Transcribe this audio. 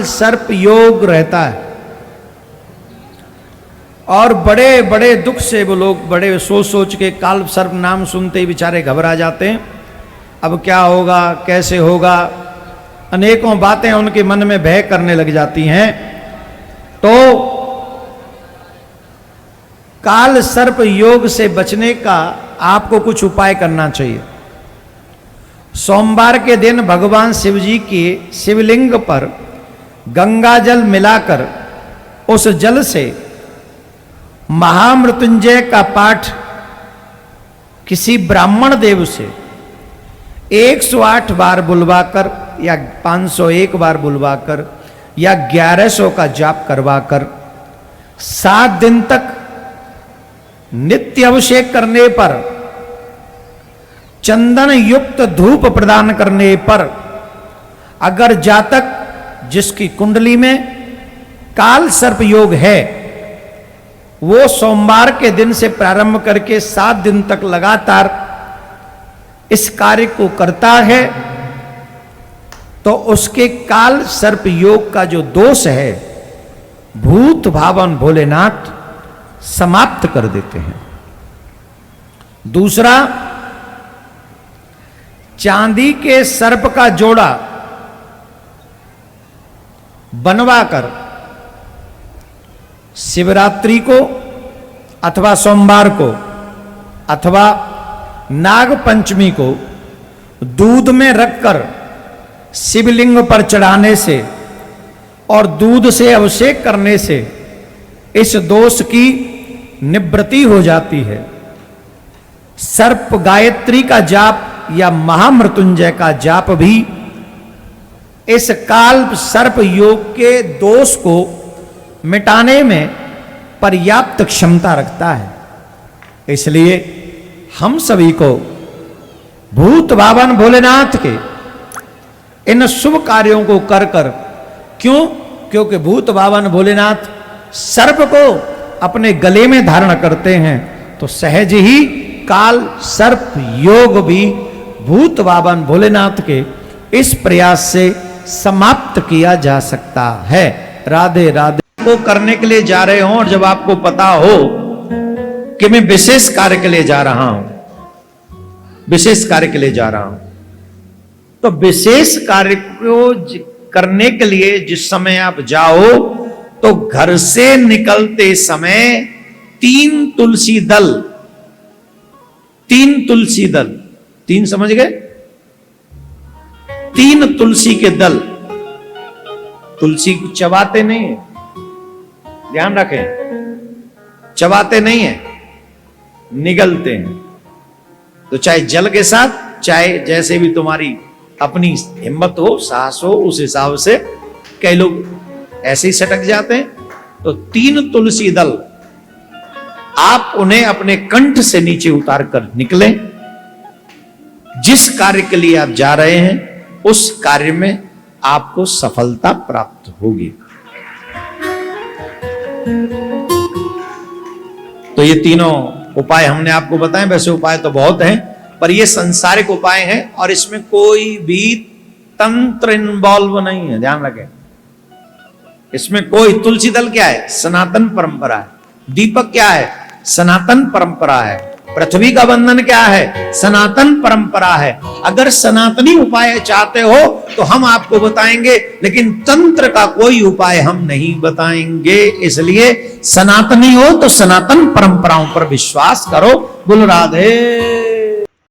सर्प योग रहता है और बड़े बड़े दुख से वो लोग बड़े सोच सोच के काल सर्प नाम सुनते ही बेचारे घबरा जाते हैं। अब क्या होगा, कैसे होगा, अनेकों बातें उनके मन में भय करने लग जाती हैं। तो काल सर्प योग से बचने का आपको कुछ उपाय करना चाहिए। सोमवार के दिन भगवान शिव जी के शिवलिंग पर गंगा जल मिलाकर उस जल से महामृत्युंजय का पाठ किसी ब्राह्मण देव से 108 बार बुलवाकर या 501 बार बुलवाकर या 1100 का जाप करवाकर 7 दिन तक नित्य अभिषेक करने पर, चंदन युक्त धूप प्रदान करने पर, अगर जातक जिसकी कुंडली में काल सर्प योग है वो सोमवार के दिन से प्रारंभ करके 7 दिन तक लगातार इस कार्य को करता है तो उसके काल सर्प योग का जो दोष है भूत भावन भोलेनाथ समाप्त कर देते हैं। दूसरा, चांदी के सर्प का जोड़ा बनवाकर शिवरात्रि को अथवा सोमवार को अथवा नाग पंचमी को दूध में रखकर शिवलिंग पर चढ़ाने से और दूध से अभिषेक करने से इस दोष की निवृत्ति हो जाती है। सर्प गायत्री का जाप या महामृत्युंजय का जाप भी इस काल सर्प योग के दोष को मिटाने में पर्याप्त क्षमता रखता है। इसलिए हम सभी को भूत भावन भोलेनाथ के इन शुभ कार्यों को कर कर, क्योंकि भूत भावन भोलेनाथ सर्प को अपने गले में धारण करते हैं तो सहज ही काल सर्प योग भी भूत भावन भोलेनाथ के इस प्रयास से समाप्त किया जा सकता है। राधे राधे। को करने के लिए जा रहे हो और जब आपको पता हो कि मैं विशेष कार्य के लिए जा रहा हूं, विशेष कार्य के लिए जा रहा हूं, तो विशेष कार्य को करने के लिए जिस समय आप जाओ तो घर से निकलते समय 3 तुलसी दल, 3 तुलसी दल, 3 समझ गए, 3 तुलसी के दल। तुलसी चबाते नहीं है, ध्यान रखें, चबाते नहीं है, निगलते हैं। तो चाहे जल के साथ, चाहे जैसे भी तुम्हारी अपनी हिम्मत हो, साहस हो, उस हिसाब से कई लोग ऐसे ही सटक जाते हैं। तो 3 तुलसी दल आप उन्हें अपने कंठ से नीचे उतार कर निकलें। जिस कार्य के लिए आप जा रहे हैं उस कार्य में आपको सफलता प्राप्त होगी। तो ये तीनों उपाय हमने आपको बताए। वैसे उपाय तो बहुत हैं पर ये संसारिक उपाय हैं और इसमें कोई भी तंत्र इन्वॉल्व नहीं है, ध्यान रखें। इसमें कोई, तुलसी दल क्या है? सनातन परंपरा है। दीपक क्या है? सनातन परंपरा है। पृथ्वी का बंधन क्या है? सनातन परंपरा है। अगर सनातनी उपाय चाहते हो तो हम आपको बताएंगे, लेकिन तंत्र का कोई उपाय हम नहीं बताएंगे। इसलिए सनातनी हो तो सनातन परंपराओं पर विश्वास करो। बोलो राधे।